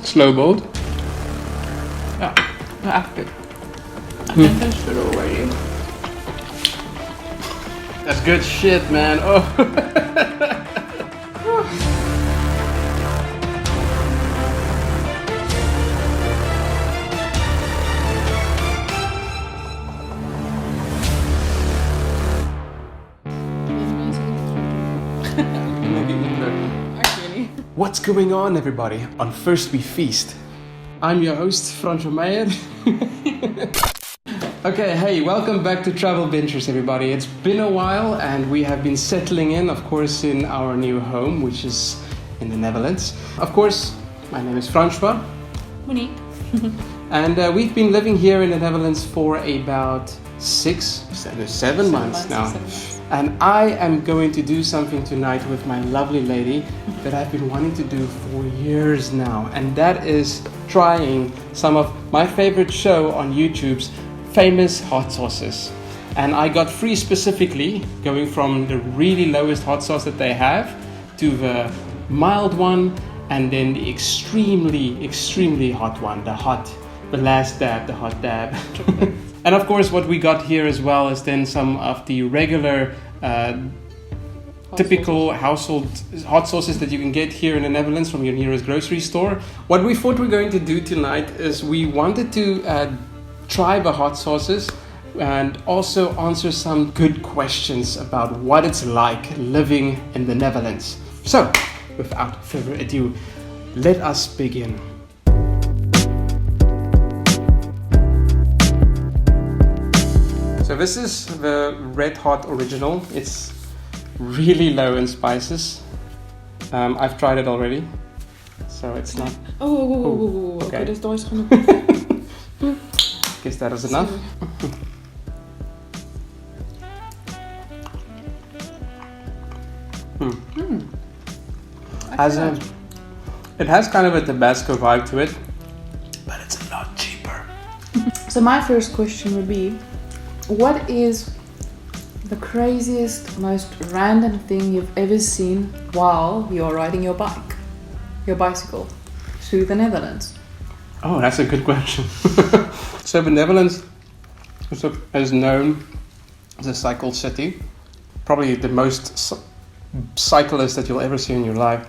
Slow boiled. Ja, det är äckligt. Jag kan testa det already. That's good shit, man. Oh. What's going on, everybody? On First We Feast. I'm your host, Franjo Meijer. Okay, hey, welcome back to Travel Ventures, everybody. It's been a while, and we have been settling in, of course, in our new home, which is in the Netherlands. Of course, my name is Francois. Monique. And we've been living here in the Netherlands for about 7 months now. And I am going to do something tonight with my lovely lady that I've been wanting to do for years now. And that is trying some of my favorite show on YouTube's famous hot sauces. And I got 3 specifically, going from the really lowest hot sauce that they have to the mild one, and then the extremely hot one, the last dab, the hot dab. And of course what we got here as well is then some of the regular typical household hot sauces that you can get here in the Netherlands from your nearest grocery store. What we thought we're going to do tonight is we wanted to try the hot sauces and also answer some good questions about what it's like living in the Netherlands. So, without further ado, let us begin. So this is the Red Hot Original. It's really low in spices. I've tried it already, so it's not... Okay, dat is nooit genoeg. Guess that is enough. It has kind of a Tabasco vibe to it, but it's a lot cheaper. So my first question would be, what is the craziest, most random thing you've ever seen while you're riding your bicycle through the Netherlands? Oh, that's a good question. So the Netherlands is known as a cycle city. Probably the most cyclists that you'll ever see in your life.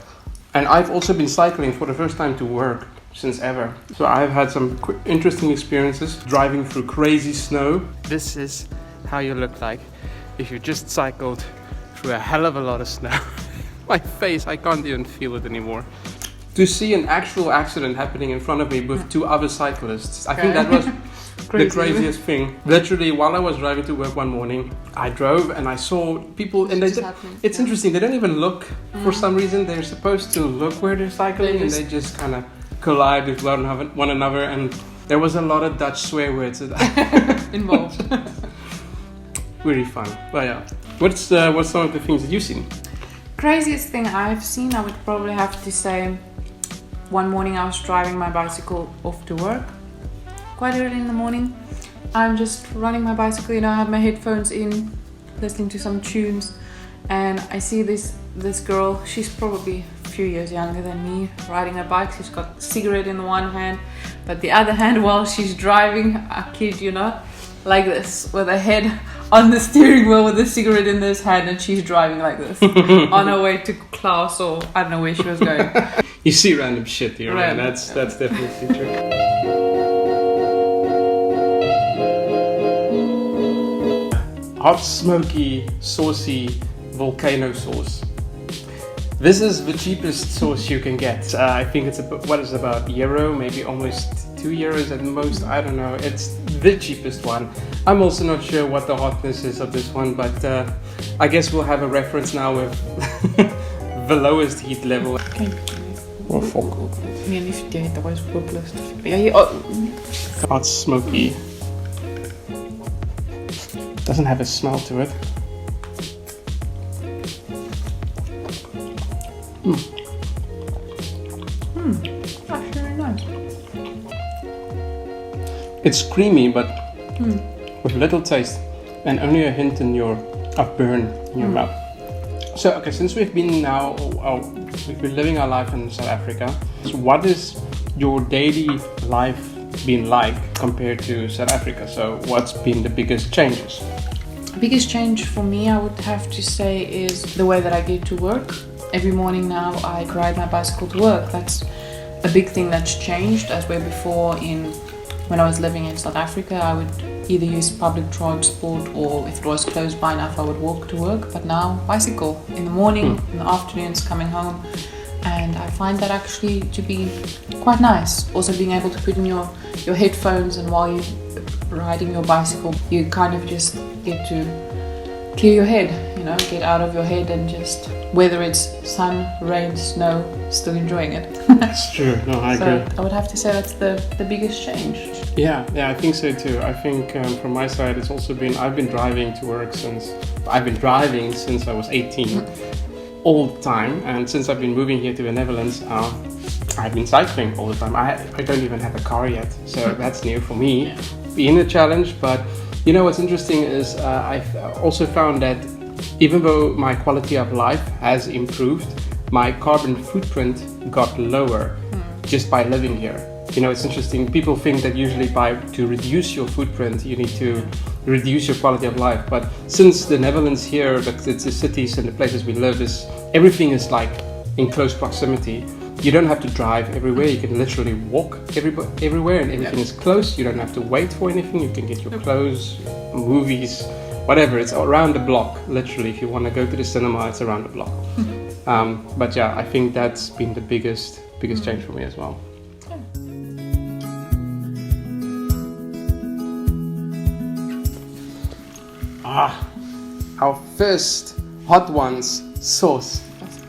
And I've also been cycling for the first time to work since ever. So I've had some interesting experiences driving through crazy snow. This is how you look like if you just cycled through a hell of a lot of snow. My face, I can't even feel it anymore. To see an actual accident happening in front of me with 2 other cyclists, I think that was the craziest thing. Literally, while I was driving to work one morning, I drove and I saw people, and it's interesting, they don't even look for some reason. They're supposed to look where they're cycling, and they just kind of collide with one another, and there was a lot of Dutch swear words involved. Really fun. But yeah, what's some of the things that you've seen? Craziest thing I've seen, I would probably have to say, one morning I was driving my bicycle off to work, quite early in the morning. I'm just riding my bicycle, I have my headphones in, listening to some tunes, and I see this girl. She's probably a few years younger than me, riding a bike. She's got a cigarette in one hand, but the other hand, while she's driving, I kid you not, like this, with her head on the steering wheel with a cigarette in this hand, and she's driving like this on her way to class, or I don't know where she was going. You see random shit here, man. That's definitely true. Hot, smoky, saucy volcano sauce. This is the cheapest sauce you can get. I think it's about €1, maybe almost €2 at most. I don't know. It's the cheapest one. I'm also not sure what the hotness is of this one, but I guess we'll have a reference now with the lowest heat level. Okay. Oh, fuck. Hot, smoky. Doesn't have a smell to it. That's very nice. It's creamy, but with little taste, and only a hint of burn in your mouth. So, okay, since we've been now, we've been living our life in South Africa, so what is your daily life been like compared to South Africa? So, what's been the biggest changes? Biggest change for me, I would have to say, is the way that I get to work. Every morning now I ride my bicycle to work. That's a big thing that's changed, as where before when I was living in South Africa, I would either use public transport, or if it was close by enough, I would walk to work. But now, bicycle in the morning, in the afternoons, coming home. And I find that actually to be quite nice. Also being able to put in your headphones, and while you're riding your bicycle, you kind of just get to clear your head, get out of your head, and just, whether it's sun, rain, snow, still enjoying it. That's true. No, I agree. I would have to say that's the biggest change. Yeah, I think so too. I think from my side, it's also been, I've been driving to work since I was 18, all the time. And since I've been moving here to the Netherlands, I've been cycling all the time. I don't even have a car yet, so that's new for me. Yeah. Being a challenge, but what's interesting is I've also found that even though my quality of life has improved, my carbon footprint got lower just by living here. It's interesting. People think that usually to reduce your footprint, you need to reduce your quality of life. But since the Netherlands here, but it's the cities and the places we live, everything is like in close proximity. You don't have to drive everywhere. You can literally walk everywhere, and everything is close. You don't have to wait for anything. You can get your clothes, movies, whatever. It's around the block, literally. If you want to go to the cinema, it's around the block. But yeah, I think that's been the biggest change for me as well. Our first Hot Ones sauce.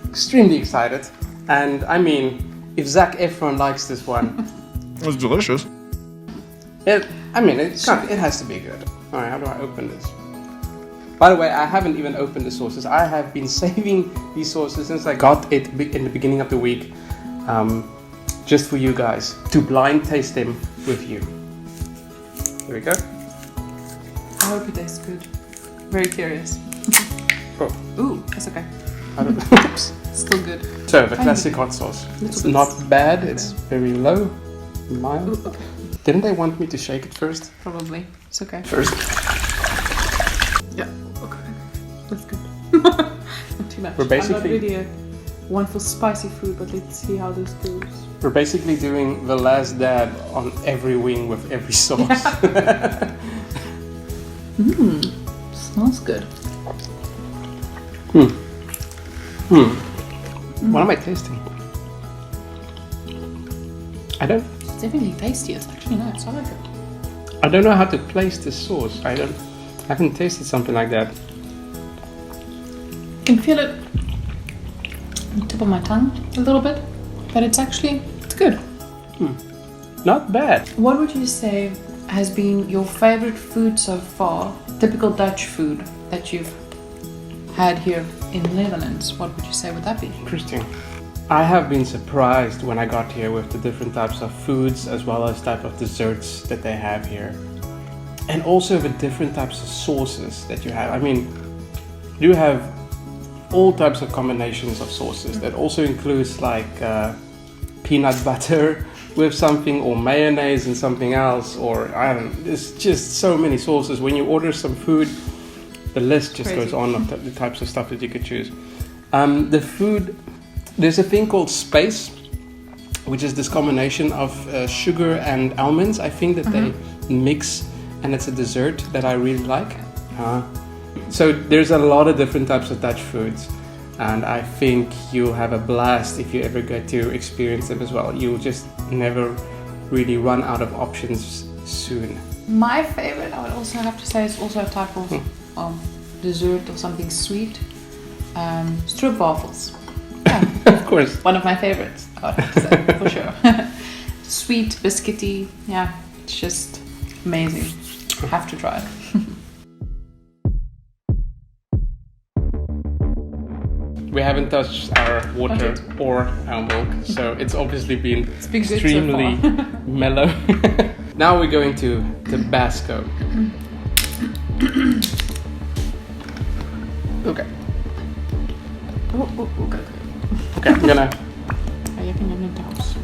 Extremely excited. And I mean, if Zac Efron likes this one, It's delicious. it has to be good. Alright, how do I open this? By the way, I haven't even opened the sauces. I have been saving these sauces since I got it in the beginning of the week, just for you guys, to blind taste them with you. Here we go. I hope it tastes good. Very curious. Oh. Ooh, that's okay. Oops. Still good. So, the classic hot sauce. It's not bad, it's very low, mild. Ooh, okay. Didn't they want me to shake it first? Probably. It's okay. First. Yeah. Okay. That's good. Not too much. We're basically- I'm not really one for spicy food, but let's see how this goes. We're basically doing the last dab on every wing with every sauce. Smells good. What am I tasting? It's definitely tasty. It's actually nice. I like it. I don't know how to place this sauce. I haven't tasted something like that. I can feel it on the tip of my tongue a little bit, but it's good. Not bad. What would you say has been your favorite food so far? Typical Dutch food that you've had here in the Netherlands. What would you say would that be? Interesting. I have been surprised when I got here with the different types of foods as well as type of desserts that they have here. And also the different types of sauces that you have. I mean, you have all types of combinations of sauces. That also includes like peanut butter with something, or mayonnaise and something else, or I don't know. There's just so many sauces. When you order some food, the list just Crazy. goes on of the types of stuff that you could choose. The food, there's a thing called Space, which is this combination of sugar and almonds. I think that they mix, and it's a dessert that I really like. So there's a lot of different types of Dutch foods, and I think you'll have a blast if you ever get to experience them as well. You'll just never really run out of options soon. My favorite, I would also have to say, is also a type of dessert or something sweet. Stroopwafels. Yeah, Of course. one of my favorites, I would have to say, for sure. Sweet, biscuity, yeah, it's just amazing. Have to try it. We haven't touched our water or our milk, so it's obviously been been good so extremely far. mellow. Now we're going to Tabasco. Okay. Okay. Okay, I'm gonna. Jag kan göra douse.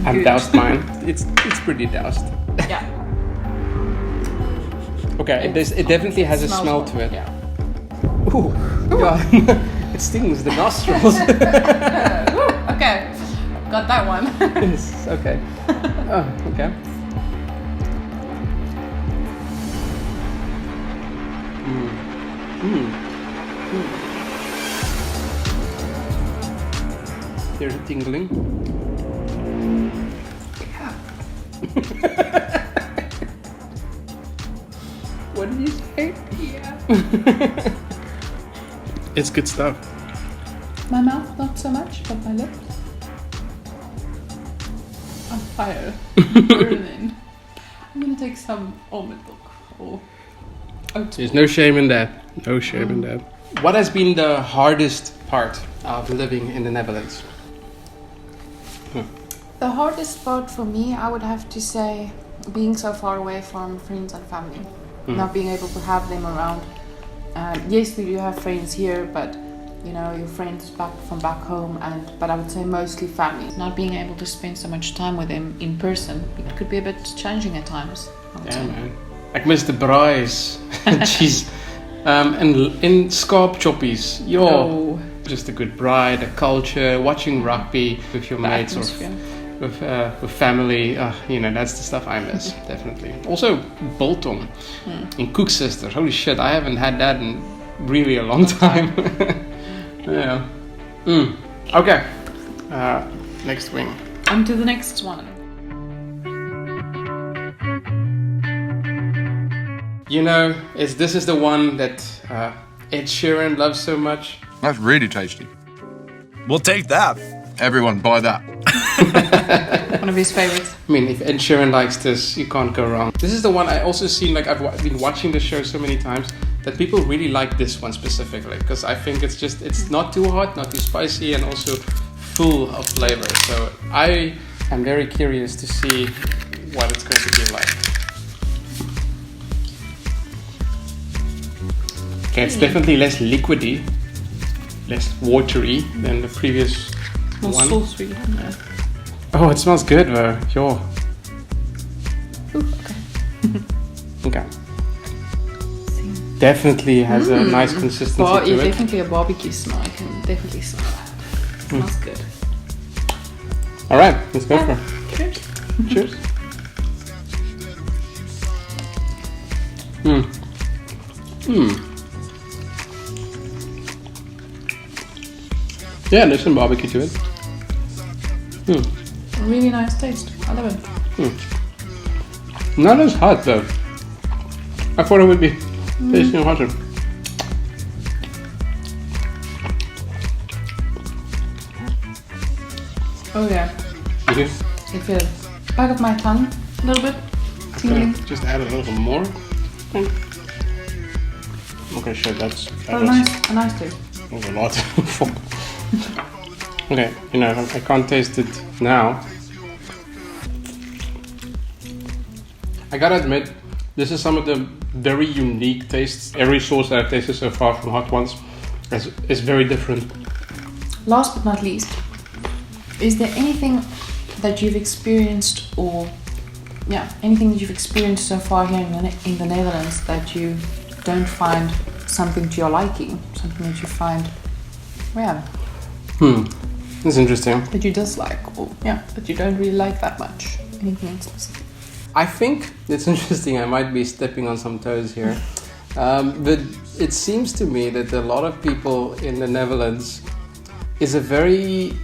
I've doused mine. It's pretty doused. Yeah. Okay, it definitely has a Smells smell good. to it. Yeah. Ooh, yeah. It stings the nostrils. Okay. Got that one. Yes, okay. Oh, okay. There's a tingling. What did you say? Yeah. It's good stuff. My mouth, not so much, but my lips. On fire. Burning. I'm gonna take some almond milk or oat. There's no shame in that. No shame in that. What has been the hardest part of living in the Netherlands? The hardest part for me, I would have to say, being so far away from friends and family. Not being able to have them around. Yes, we do have friends here, but you know, your friends back home, but I would say mostly family. Not being able to spend so much time with them in person, it could be a bit challenging at times. I would Yeah, say. man. Like Mr. Bryce. Jeez. And in Scarp Choppies. Yo. Oh, Just a good bride, a culture, watching rugby with your the mates or atmosphere. with family. You know, that's the stuff I miss, definitely. Also, biltong in Koeksisters. Holy shit, I haven't had that in really a long time. Yeah. Okay. Next wing. On to the next one. You know, this is the one that Ed Sheeran loves so much. That's really tasty. We'll take that. Everyone buy that. One of his favorites. I mean, if Ed Sheeran likes this, you can't go wrong. This is the one I also seen, like I've been watching the show so many times, that people really like this one specifically, because I think it's not too hot, not too spicy, and also full of flavor. So I am very curious to see what it's going to be like. Okay, it's definitely less liquidy, less watery than the previous Not one. so sweet. No. Oh, it smells good though. Yo. Ooh, okay. Okay. Definitely has a nice consistency Well, to yeah, it. definitely a barbecue smell. I can definitely smell that. Smells good. All right, let's go for it. Cheers. Cheers. Yeah, there's some barbecue to it. Really nice taste. I love it. Not as hot though. I thought it would be tasting hotter. Oh yeah. Okay. I feel it. Back of my tongue a little bit. Tingling. Just add a little more. Okay, sure. That Oh, was a nice taste. a lot. Okay, you know, I can't taste it now. I gotta admit, this is some of the very unique tastes. Every sauce that I've tasted so far from Hot Ones is very different. Last but not least, is there anything that you've experienced anything that you've experienced so far here in the Netherlands that you don't find something to your liking? Something that you find, That's interesting. that you dislike or, that you don't really like that much? Anything in specific? I think it's interesting. I might be stepping on some toes here. But it seems to me that a lot of people in the Netherlands is a very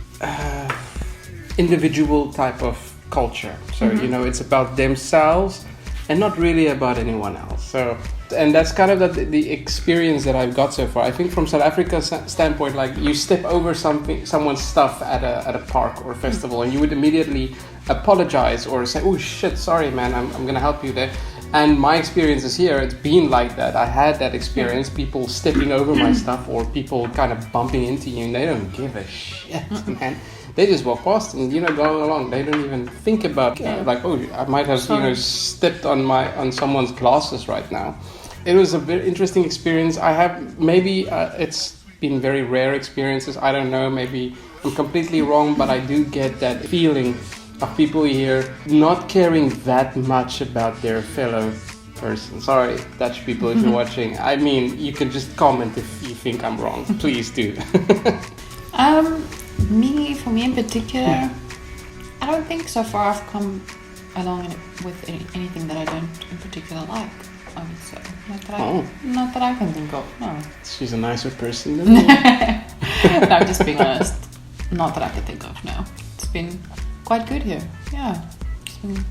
individual type of culture. So, you know, it's about themselves and not really about anyone else. So, and that's kind of the experience that I've got so far. I think from South Africa's standpoint, like you step over someone's stuff at a park or festival, and you would immediately apologize or say, "Oh shit, sorry, man, I'm gonna help you there." And my experiences here, it's been like that. I had that experience, people stepping over my stuff or people kind of bumping into you, and they don't give a shit, man. They just walk past and, you know, going along. They don't even think about like, oh, I might have, you know, stepped on someone's glasses right now. It was a very interesting experience. I have maybe it's been very rare experiences. I don't know, maybe I'm completely wrong, but I do get that feeling of people here not caring that much about their fellow person. Sorry, Dutch people, if you're watching. I mean, you can just comment if you think I'm wrong. Please do. For me in particular, I don't think so far I've come along with anything that I don't in particular like, I would say. Not that I can think of, no. She's a nicer person than me. No, I'm just being honest. Not that I can think of, no. It's been quite good here, yeah. It's been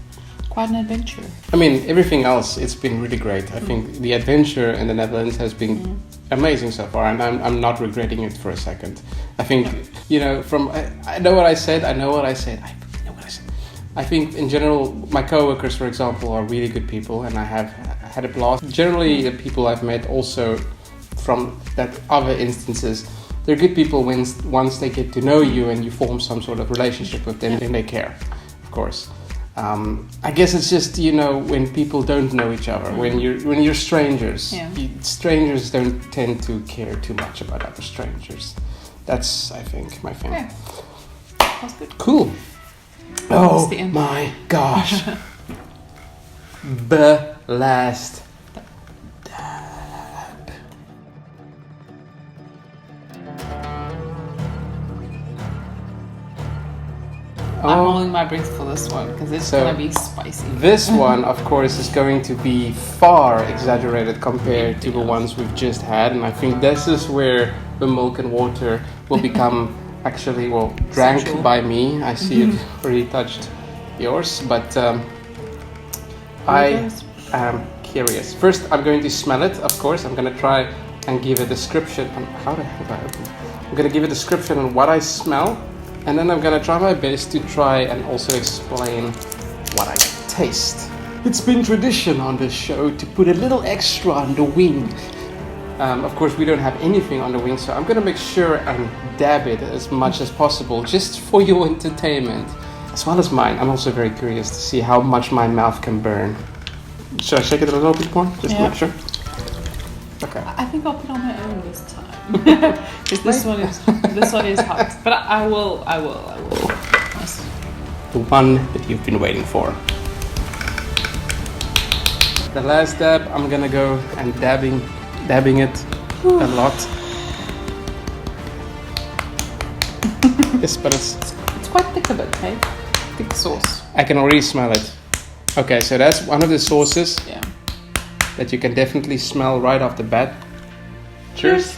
quite an adventure. I mean, everything else, it's been really great. I think the adventure in the Netherlands has been amazing so far, and I'm not regretting it for a second. I think, I know what I said. I think in general, my coworkers, for example, are really good people, and I have had a blast. Generally, the people I've met also from that other instances, they're good people once they get to know you and you form some sort of relationship with them, then they care, of course. I guess it's just, when people don't know each other, when you're strangers, strangers don't tend to care too much about other strangers. That's, I think, my thing. Okay. That's good. Cool. Oh my gosh. Blast. I'm holding my breath for this one because it's gonna be spicy. This one, of course, is going to be far exaggerated compared to the ones we've just had, and I think this is where the milk and water will become actually, drank Sensual. by me. I see it already touched yours, but I am curious. First, I'm going to smell it, of course. I'm going to try and give a description on how the hell do I open it? I'm going to give a description on what I smell, and then I'm going to try my best to try and also explain what I taste. It's been tradition on this show to put a little extra on the wing. Of course, we don't have anything on the wing, so I'm going to make sure and dab it as much as possible, just for your entertainment, as well as mine. I'm also very curious to see how much my mouth can burn. Should I shake it a little bit more, just to make sure? Okay. I think I'll put on my own this time. 'Cause this one is hot. But I will. Yes. The one that you've been waiting for. The last dab, I'm gonna go and dabbing it a lot. Yes, but It's quite thick a bit, hey? Thick sauce. I can already smell it. Okay, so that's one of the sauces that you can definitely smell right off the bat. Cheers.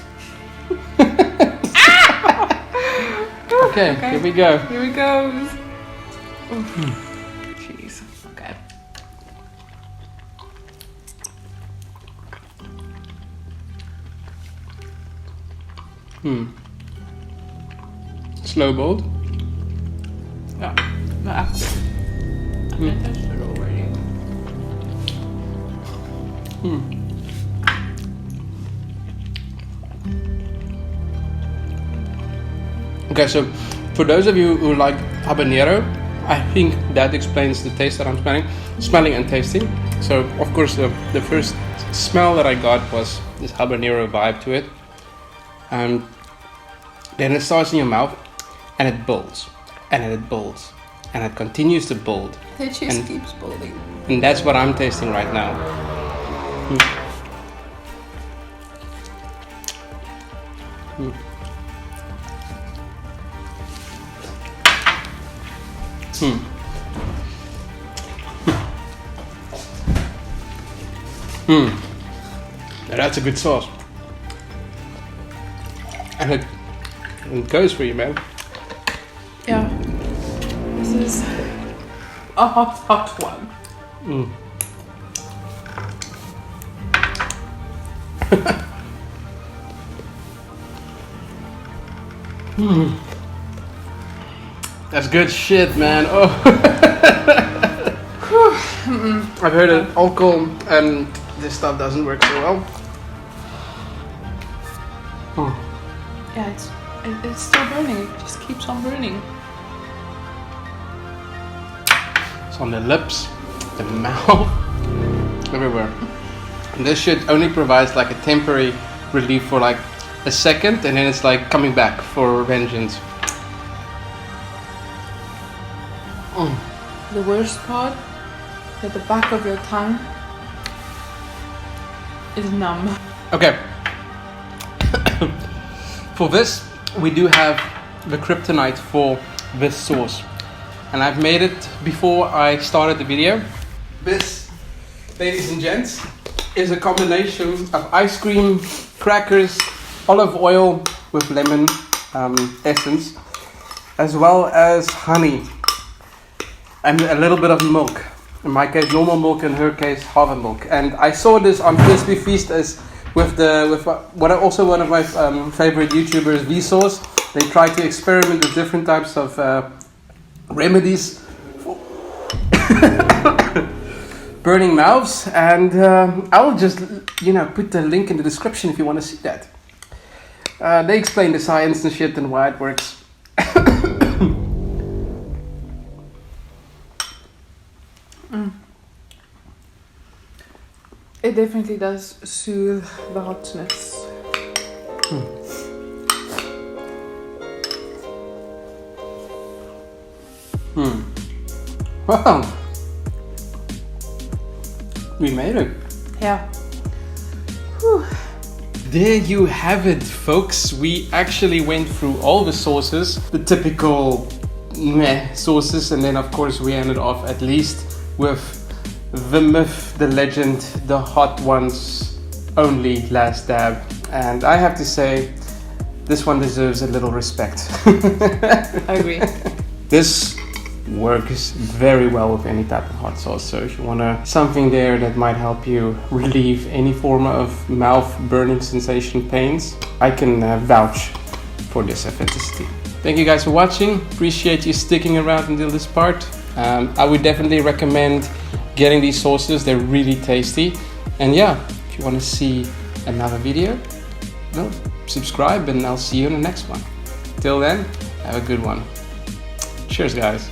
Okay, here we go. Here we go. Jeez. Okay. Slow boiled. Yeah. No, I can taste it already. Okay, so for those of you who like habanero, I think that explains the taste that I'm smelling and tasting. So of course the first smell that I got was this habanero vibe to it, and then it starts in your mouth and it builds and it builds and it continues to build, It just keeps building. and that's what I'm tasting right now. Now that's a good sauce. And it goes for you, man. Yeah. This is a hot one. That's good shit, man. Oh. I've heard that alcohol and this stuff doesn't work so well. Yeah, it's still burning. It just keeps on burning. It's on the lips, the mouth, everywhere. And this shit only provides like a temporary relief for like a second, and then it's like coming back for vengeance. The worst part, that the back of your tongue is numb. Okay. For this, we do have the kryptonite for this sauce. And I've made it before I started the video. This, ladies and gents, is a combination of ice cream, crackers, olive oil with lemon essence, as well as honey and a little bit of milk. In my case, normal milk. In her case, half milk. And I saw this on Crispy Feast as with one of my favorite YouTubers, Vsauce. They try to experiment with different types of remedies for burning mouths, and I'll just put the link in the description if you want to see that. They explain the science and shit and why it works. It definitely does soothe the hotness. Wow, we made it. Yeah. There you have it, folks. We actually went through all the sauces, the typical meh sauces, and then of course we ended off at least with the myth, the legend, the hot ones only last dab. And I have to say, this one deserves a little respect. I agree. This works very well with any type of hot sauce. So if you want something there that might help you relieve any form of mouth burning sensation pains, I can vouch for this authenticity. Thank you guys for watching. Appreciate you sticking around until this part. I would definitely recommend getting these sauces. They're really tasty. And yeah, if you want to see another video, well, subscribe and I'll see you in the next one. Till then, have a good one. Cheers, guys.